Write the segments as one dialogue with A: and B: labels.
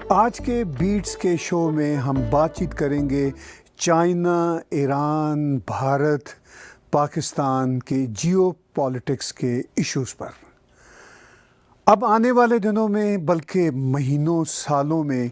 A: آج کے بیٹس کے شو میں ہم بات چیت کریں گے چائنا، ایران، بھارت، پاکستان کے جیو پالیٹکس کے ایشوز پر۔ اب آنے والے دنوں میں بلکہ مہینوں سالوں میں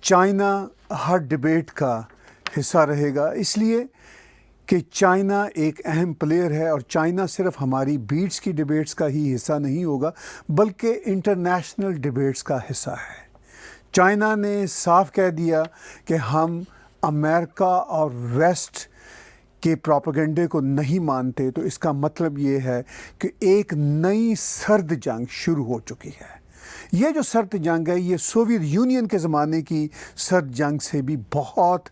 A: چائنا ہر ڈیبیٹ کا حصہ رہے گا، اس لیے کہ چائنا ایک اہم پلیئر ہے، اور چائنا صرف ہماری بیٹس کی ڈیبیٹس کا ہی حصہ نہیں ہوگا بلکہ انٹرنیشنل ڈیبیٹس کا حصہ ہے۔ چائنا نے صاف کہہ دیا کہ ہم امریکہ اور ویسٹ کے پروپیگنڈے کو نہیں مانتے، تو اس کا مطلب یہ ہے کہ ایک نئی سرد جنگ شروع ہو چکی ہے۔ یہ جو سرد جنگ ہے یہ سوویت یونین کے زمانے کی سرد جنگ سے بھی بہت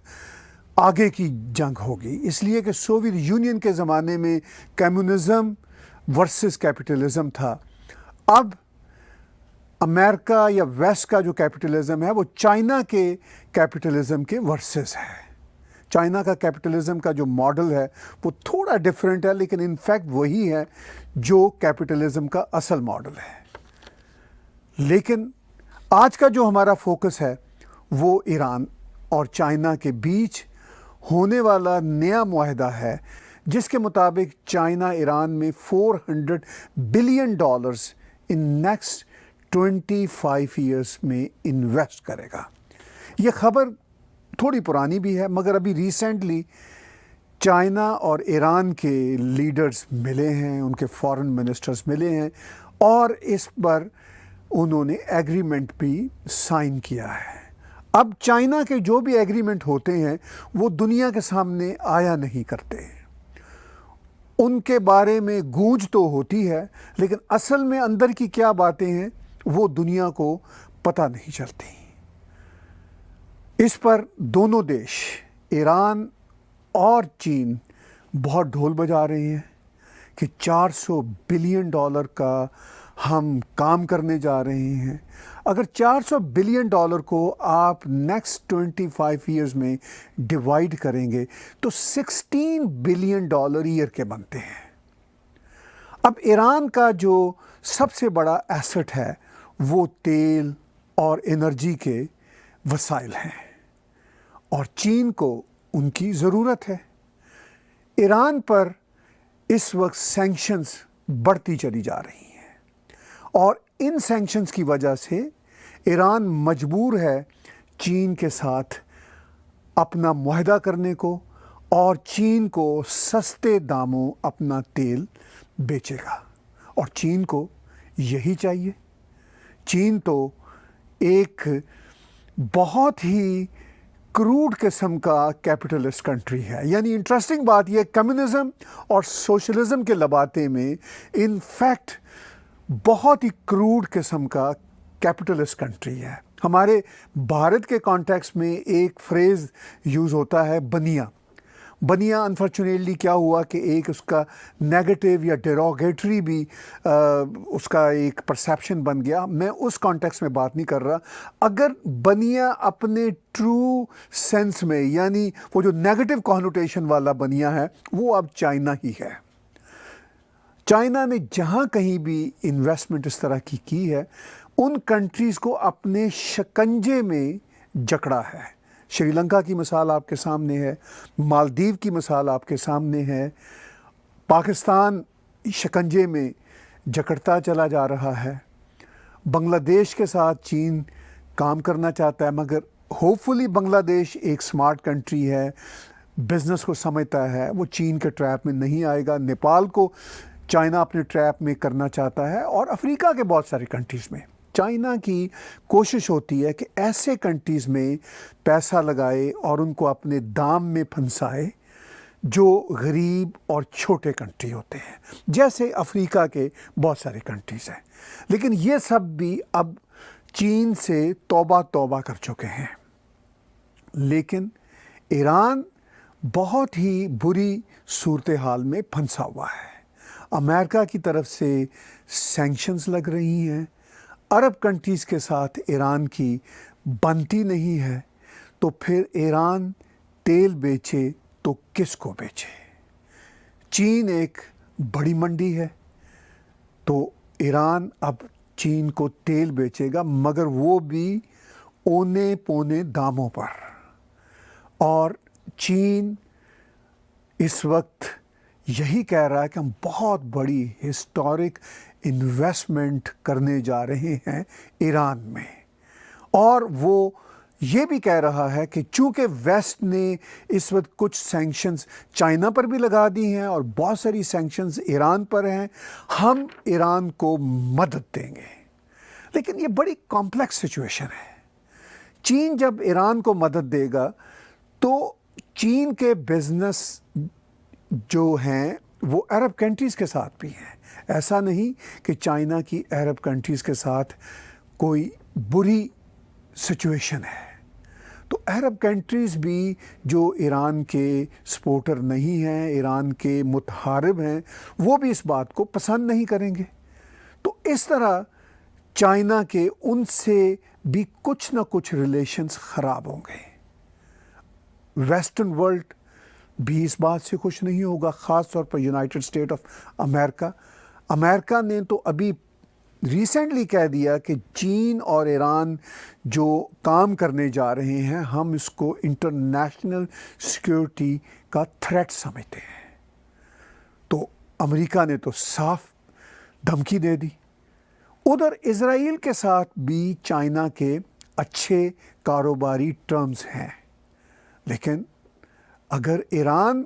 A: آگے کی جنگ ہوگی، اس لیے کہ سوویت یونین کے زمانے میں کمیونزم ورسز کیپٹلزم تھا۔ اب امریکہ یا ویسٹ کا جو کیپٹلزم ہے وہ چائنا کے کیپٹلزم کے ورسز ہے۔ چائنا کا کیپٹلزم کا جو ماڈل ہے وہ تھوڑا ڈیفرنٹ ہے، لیکن ان فیکٹ وہی ہے جو کیپٹلزم کا اصل ماڈل ہے۔ لیکن آج کا جو ہمارا فوکس ہے وہ ایران اور چائنا کے بیچ ہونے والا نیا معاہدہ ہے، جس کے مطابق چائنا ایران میں $400 بلین ان نیکسٹ 25 ایئرس میں انویسٹ کرے گا۔ یہ خبر تھوڑی پرانی بھی ہے، مگر ابھی ریسنٹلی چائنا اور ایران کے لیڈرز ملے ہیں، ان کے فارن منسٹرز ملے ہیں، اور اس پر انہوں نے ایگریمنٹ بھی سائن کیا ہے۔ اب چائنا کے جو بھی ایگریمنٹ ہوتے ہیں وہ دنیا کے سامنے آیا نہیں کرتے، ان کے بارے میں گونج تو ہوتی ہے، لیکن اصل میں اندر کی کیا باتیں ہیں وہ دنیا کو پتہ نہیں چلتی۔ اس پر دونوں دیش ایران اور چین بہت ڈھول بجا رہے ہیں کہ $400 بلین کا ہم کام کرنے جا رہے ہیں۔ اگر $400 بلین کو آپ نیکسٹ 25 ایئرز میں ڈیوائڈ کریں گے تو $16 بلین ایئر کے بنتے ہیں۔ اب ایران کا جو سب سے بڑا ایسٹ ہے وہ تیل اور انرجی کے وسائل ہیں، اور چین کو ان کی ضرورت ہے۔ ایران پر اس وقت سینکشنز بڑھتی چلی جا رہی ہیں، اور ان سینکشنز کی وجہ سے ایران مجبور ہے چین کے ساتھ اپنا معاہدہ کرنے کو، اور چین کو سستے داموں اپنا تیل بیچے گا، اور چین کو یہی چاہیے۔ چین تو ایک بہت ہی کروڈ قسم کا کیپٹلسٹ کنٹری ہے، یعنی انٹرسٹنگ بات یہ کمیونزم اور سوشلزم کے لباتے میں ان فیکٹ بہت ہی کروڈ قسم کا کیپٹلسٹ کنٹری ہے۔ ہمارے بھارت کے کانٹیکس میں ایک فریز یوز ہوتا ہے بنیا۔ بنیا انفارچونیٹلی کیا ہوا کہ ایک اس کا نیگیٹو یا ڈیروگیٹری بھی اس کا ایک پرسیپشن بن گیا۔ میں اس کانٹیکس میں بات نہیں کر رہا۔ اگر بنیا اپنے ٹرو سینس میں، یعنی وہ جو نیگیٹو کانوٹیشن والا بنیا ہے، وہ اب چائنا ہی ہے۔ چائنا نے جہاں کہیں بھی انویسٹمنٹ اس طرح کی ہے، ان کنٹریز کو اپنے شکنجے میں جکڑا ہے۔ شری لنکا کی مثال آپ کے سامنے ہے، مالدیو کی مثال آپ کے سامنے ہے، پاکستان شکنجے میں جکڑتا چلا جا رہا ہے۔ بنگلہ دیش کے ساتھ چین کام کرنا چاہتا ہے، مگر ہوپ فلی بنگلہ دیش ایک سمارٹ کنٹری ہے، بزنس کو سمجھتا ہے، وہ چین کے ٹریپ میں نہیں آئے گا۔ نیپال کو چائنا اپنے ٹریپ میں کرنا چاہتا ہے، اور افریقہ کے بہت ساری کنٹریز میں چائنا کی کوشش ہوتی ہے کہ ایسے کنٹریز میں پیسہ لگائے اور ان کو اپنے دام میں پھنسائے جو غریب اور چھوٹے کنٹری ہوتے ہیں، جیسے افریقہ کے بہت سارے کنٹریز ہیں۔ لیکن یہ سب بھی اب چین سے توبہ کر چکے ہیں۔ لیکن ایران بہت ہی بری صورتحال میں پھنسا ہوا ہے۔ امریکہ کی طرف سے سینکشنز لگ رہی ہیں، عرب کنٹریز کے ساتھ ایران کی بنتی نہیں ہے، تو پھر ایران تیل بیچے تو کس کو بیچے؟ چین ایک بڑی منڈی ہے، تو ایران اب چین کو تیل بیچے گا، مگر وہ بھی اونے پونے داموں پر، اور چین اس وقت یہی کہہ رہا ہے کہ ہم بہت بڑی ہسٹورک انویسٹمنٹ کرنے جا رہے ہیں ایران میں، اور وہ یہ بھی کہہ رہا ہے کہ چونکہ ویسٹ نے اس وقت کچھ سینکشنز چائنا پر بھی لگا دی ہیں اور بہت ساری سینکشنز ایران پر ہیں، ہم ایران کو مدد دیں گے۔ لیکن یہ بڑی کمپلیکس سچویشن ہے۔ چین جب ایران کو مدد دے گا تو چین کے بزنس جو ہیں وہ عرب کنٹریز کے ساتھ بھی ہیں، ایسا نہیں کہ چائنا کی عرب کنٹریز کے ساتھ کوئی بری سچویشن ہے۔ تو عرب کنٹریز بھی جو ایران کے سپورٹر نہیں ہیں، ایران کے متحارب ہیں، وہ بھی اس بات کو پسند نہیں کریں گے۔ تو اس طرح چائنا کے ان سے بھی کچھ نہ کچھ ریلیشنز خراب ہوں گے۔ ویسٹرن ورلڈ بھی اس بات سے خوش نہیں ہوگا، خاص طور پر یونائٹڈ اسٹیٹ آف امریکہ۔ امریکہ نے تو ابھی ریسنٹلی کہہ دیا کہ چین اور ایران جو کام کرنے جا رہے ہیں ہم اس کو انٹرنیشنل سیکیورٹی کا تھریٹ سمجھتے ہیں۔ تو امریکہ نے تو صاف دھمکی دے دی۔ ادھر اسرائیل کے ساتھ بھی چائنا کے اچھے کاروباری ٹرمز ہیں، لیکن اگر ایران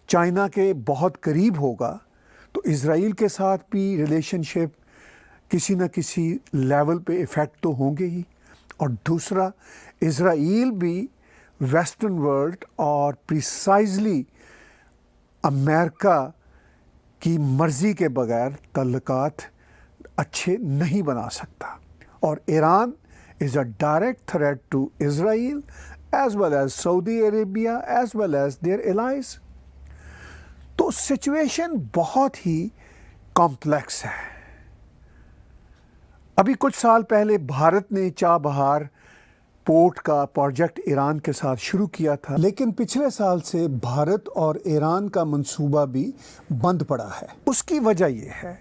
A: چائنا کے بہت قریب ہوگا تو اسرائیل کے ساتھ بھی ریلیشن شپ کسی نہ کسی لیول پہ ایفیکٹ تو ہوں گے ہی، اور دوسرا اسرائیل بھی ویسٹرن ورلڈ اور پریسائزلی امریکہ کی مرضی کے بغیر تعلقات اچھے نہیں بنا سکتا، اور Iran is a direct threat to Israel as well as Saudi Arabia as well as their allies۔ تو سچویشن بہت ہی کمپلیکس ہے۔ ابھی کچھ سال پہلے بھارت نے چابہار پورٹ کا پروجیکٹ ایران کے ساتھ شروع کیا تھا، لیکن پچھلے سال سے بھارت اور ایران کا منصوبہ بھی بند پڑا ہے۔ اس کی وجہ یہ ہے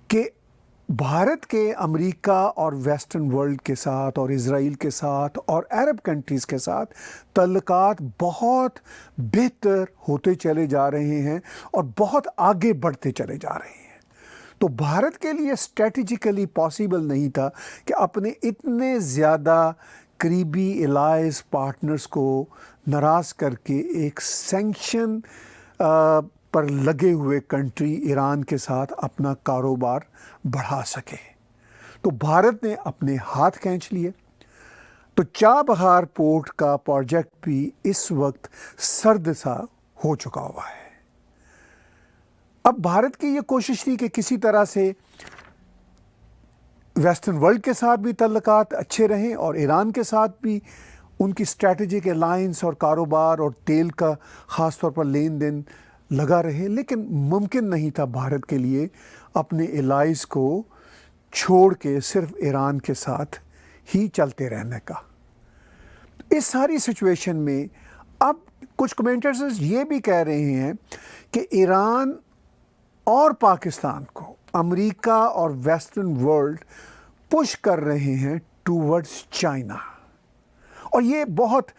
A: کہ بھارت کے امریکہ اور ویسٹرن ورلڈ کے ساتھ اور اسرائیل کے ساتھ اور عرب کنٹریز کے ساتھ تعلقات بہت بہتر ہوتے چلے جا رہے ہیں اور بہت آگے بڑھتے چلے جا رہے ہیں۔ تو بھارت کے لیے اسٹریٹجیکلی پاسبل نہیں تھا کہ اپنے اتنے زیادہ قریبی الائز پارٹنرز کو ناراض کر کے ایک سینکشن پر لگے ہوئے کنٹری ایران کے ساتھ اپنا کاروبار بڑھا سکے۔ تو بھارت نے اپنے ہاتھ کھینچ لیے۔ تو چابہار پورٹ کا پروجیکٹ بھی اس وقت سرد سا ہو چکا ہوا ہے۔ اب بھارت کی یہ کوشش تھی کہ کسی طرح سے ویسٹرن ورلڈ کے ساتھ بھی تعلقات اچھے رہیں اور ایران کے ساتھ بھی ان کی اسٹریٹجک الائنس اور کاروبار اور تیل کا خاص طور پر لین دین لگا رہے، لیکن ممکن نہیں تھا بھارت کے لیے اپنے الائز کو چھوڑ کے صرف ایران کے ساتھ ہی چلتے رہنے کا۔ اس ساری سچویشن میں اب کچھ کمنٹرز یہ بھی کہہ رہے ہیں کہ ایران اور پاکستان کو امریکہ اور ویسٹرن ورلڈ پش کر رہے ہیں ٹوورڈز چائنا، اور یہ بہت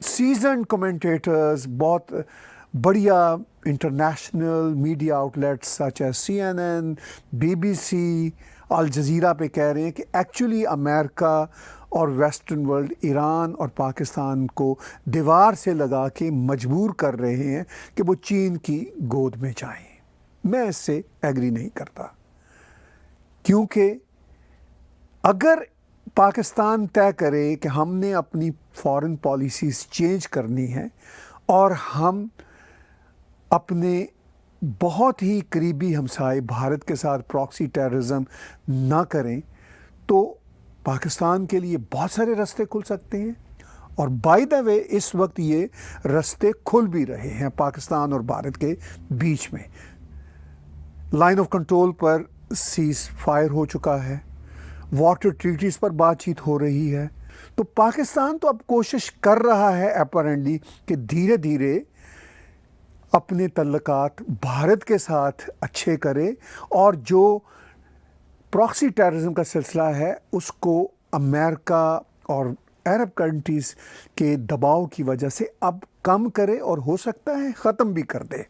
A: سیزنڈ کمنٹیٹرز، بہت بڑھیا international media outlets such as CNN، BBC، Al Jazeera پہ کہہ رہے ہیں کہ ایکچولی امریکہ اور ویسٹرن ورلڈ ایران اور پاکستان کو دیوار سے لگا کے مجبور کر رہے ہیں کہ وہ چین کی گود میں جائیں۔ میں اس سے ایگری نہیں کرتا، کیونکہ اگر پاکستان طے کرے کہ ہم نے اپنی فارن پالیسیز چینج کرنی ہے اور ہم اپنے بہت ہی قریبی ہمسائے بھارت کے ساتھ پراکسی ٹیررزم نہ کریں، تو پاکستان کے لیے بہت سارے رستے کھل سکتے ہیں، اور بائی دا وے اس وقت یہ رستے کھل بھی رہے ہیں پاکستان اور بھارت کے بیچ میں۔ لائن آف کنٹرول پر سیز فائر ہو چکا ہے، واٹر ٹریٹیز پر بات چیت ہو رہی ہے۔ تو پاکستان تو اب کوشش کر رہا ہے اپیرنٹلی کہ دھیرے دھیرے اپنے تعلقات بھارت کے ساتھ اچھے کرے اور جو پراکسی ٹیررزم کا سلسلہ ہے اس کو امریکہ اور عرب کنٹریز کے دباؤ کی وجہ سے اب کم کرے اور ہو سکتا ہے ختم بھی کر دے.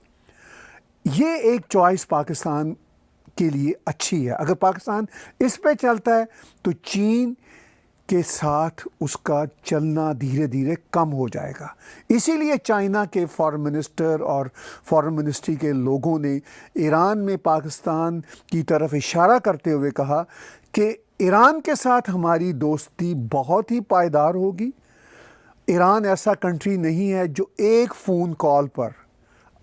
A: یہ ایک چوائس پاکستان کے لیے اچھی ہے. اگر پاکستان اس پہ چلتا ہے تو چین کے ساتھ اس کا چلنا دھیرے دھیرے کم ہو جائے گا. اسی لیے چائنا کے فارن منسٹر اور فارن منسٹری کے لوگوں نے ایران میں پاکستان کی طرف اشارہ کرتے ہوئے کہا کہ ایران کے ساتھ ہماری دوستی بہت ہی پائیدار ہوگی. ایران ایسا کنٹری نہیں ہے جو ایک فون کال پر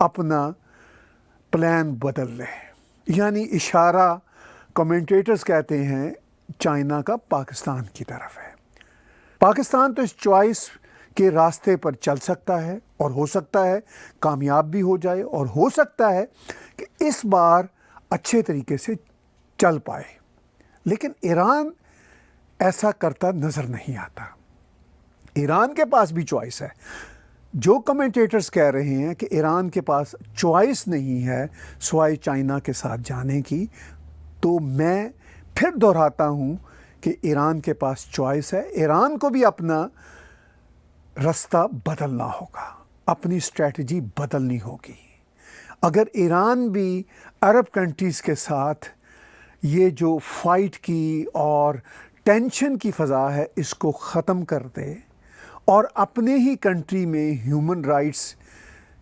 A: اپنا پلان بدل لے. یعنی اشارہ کمنٹیٹرز کہتے ہیں چائنا کا پاکستان کی طرف ہے. پاکستان تو اس چوائس کے راستے پر چل سکتا ہے اور ہو سکتا ہے کامیاب بھی ہو جائے اور ہو سکتا ہے کہ اس بار اچھے طریقے سے چل پائے. لیکن ایران ایسا کرتا نظر نہیں آتا. ایران کے پاس بھی چوائس ہے. جو کمنٹیٹرز کہہ رہے ہیں کہ ایران کے پاس چوائس نہیں ہے سوائے چائنا کے ساتھ جانے کی، تو میں پھر دہراتا ہوں کہ ایران کے پاس چوائس ہے. ایران کو بھی اپنا راستہ بدلنا ہوگا، اپنی اسٹریٹجی بدلنی ہوگی. اگر ایران بھی عرب کنٹریز کے ساتھ یہ جو فائٹ کی اور ٹینشن کی فضا ہے اس کو ختم کر دے اور اپنے ہی کنٹری میں ہیومن رائٹس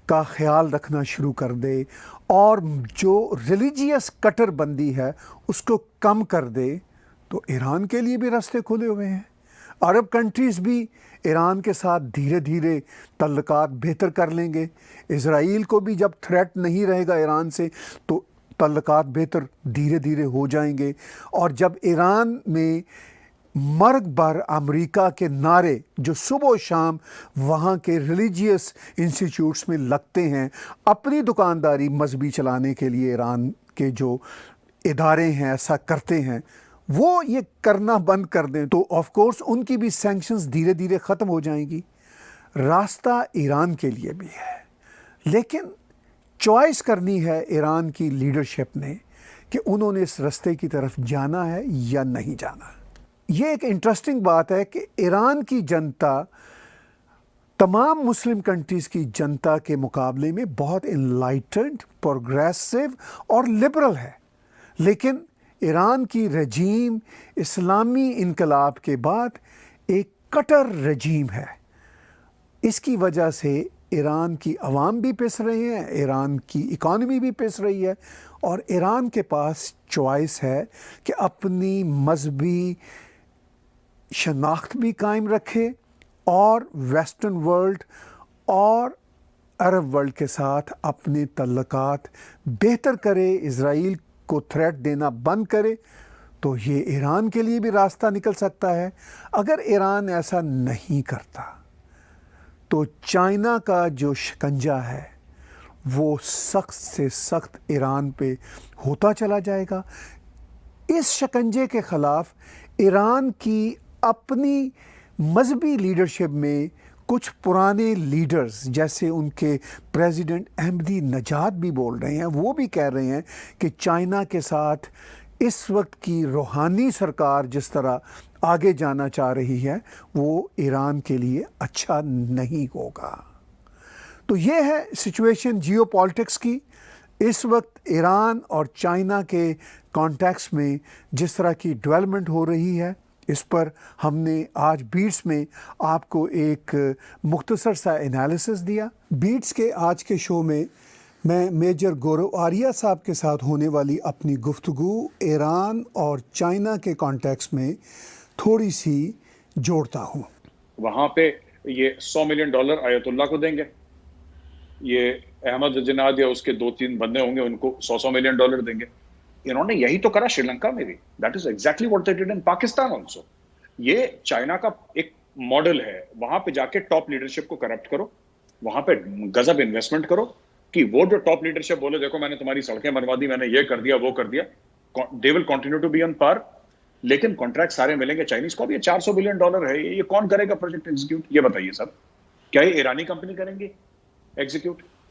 A: کا خیال رکھنا شروع کر دے اور جو ریلیجیس کٹر بندی ہے اس کو کم کر دے، تو ایران کے لیے بھی راستے کھلے ہوئے ہیں. عرب کنٹریز بھی ایران کے ساتھ دھیرے دھیرے تعلقات بہتر کر لیں گے. اسرائیل کو بھی جب تھریٹ نہیں رہے گا ایران سے تو تعلقات بہتر دھیرے دھیرے ہو جائیں گے. اور جب ایران میں مرگ بر امریکہ کے نعرے جو صبح و شام وہاں کے ریلیجیس انسٹیٹیوٹس میں لگتے ہیں اپنی دکانداری مذہبی چلانے کے لیے، ایران کے جو ادارے ہیں ایسا کرتے ہیں، وہ یہ کرنا بند کر دیں تو آف کورس ان کی بھی سینکشنز دھیرے دھیرے ختم ہو جائیں گی. راستہ ایران کے لیے بھی ہے، لیکن چوائس کرنی ہے ایران کی لیڈرشپ نے کہ انہوں نے اس راستے کی طرف جانا ہے یا نہیں جانا. یہ ایک انٹرسٹنگ بات ہے کہ ایران کی جنتا تمام مسلم کنٹریز کی جنتا کے مقابلے میں بہت انلائٹنڈ، پروگریسو اور لبرل ہے. لیکن ایران کی رجیم اسلامی انقلاب کے بعد ایک کٹر رجیم ہے. اس کی وجہ سے ایران کی عوام بھی پس رہے ہیں، ایران کی اکانومی بھی پس رہی ہے، اور ایران کے پاس چوائس ہے کہ اپنی مذہبی شناخت بھی قائم رکھے اور ویسٹرن ورلڈ اور عرب ورلڈ کے ساتھ اپنے تعلقات بہتر کرے، اسرائیل کو تھریٹ دینا بند کرے. تو یہ ایران کے لیے بھی راستہ نکل سکتا ہے. اگر ایران ایسا نہیں کرتا تو چائنا کا جو شکنجہ ہے وہ سخت سے سخت ایران پہ ہوتا چلا جائے گا. اس شکنجے کے خلاف ایران کی اپنی مذہبی لیڈرشپ میں کچھ پرانے لیڈرز جیسے ان کے پریزیڈنٹ احمدی نژاد بھی بول رہے ہیں، وہ بھی کہہ رہے ہیں کہ چائنا کے ساتھ اس وقت کی روحانی سرکار جس طرح آگے جانا چاہ رہی ہے وہ ایران کے لیے اچھا نہیں ہوگا. تو یہ ہے سچویشن جیو پالیٹکس کی. اس وقت ایران اور چائنا کے کانٹیکس میں جس طرح کی ڈیولپمنٹ ہو رہی ہے اس پر ہم نے آج بیٹس میں آپ کو ایک مختصر سا انالیسس دیا. بیٹس کے آج کے شو میں میں میجر گورو آریہ صاحب کے ساتھ ہونے والی اپنی گفتگو ایران اور چائنا کے کانٹیکس میں تھوڑی سی جوڑتا ہوں.
B: وہاں پہ یہ $100 ملین آیت اللہ کو دیں گے، یہ احمد جناد یا اس کے 2-3 بندے ہوں گے ان کو $100 ملین دیں گے. انہوں نے یہی تو کرا شری لنکا میں بھی. That is exactly what they did in Pakistan also. یہ چائنا کا ایک ماڈل ہے. وہاں پہ جا کے ٹاپ لیڈرشپ کو کرپٹ کرو، وہاں پہ گزب انویسٹمنٹ کرو کہ وہ جو ٹاپ لیڈرشپ بولے دیکھو میں نے تمہاری سڑکیں بنوا دی، میں نے یہ کر دیا وہ کر دیا. They will continue to be on par, لیکن کانٹریکٹ سارے ملیں گے چائنیز کو. اب یہ $400 بلین ہے، یہ کون کرے گا پروجیکٹ ایگزیکیوٹ؟ یہ بتائیے سر، کیا یہ ایرانی کمپنی کریں گے execute?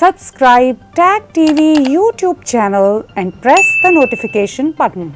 C: Subscribe TAG TV YouTube channel and press the notification button.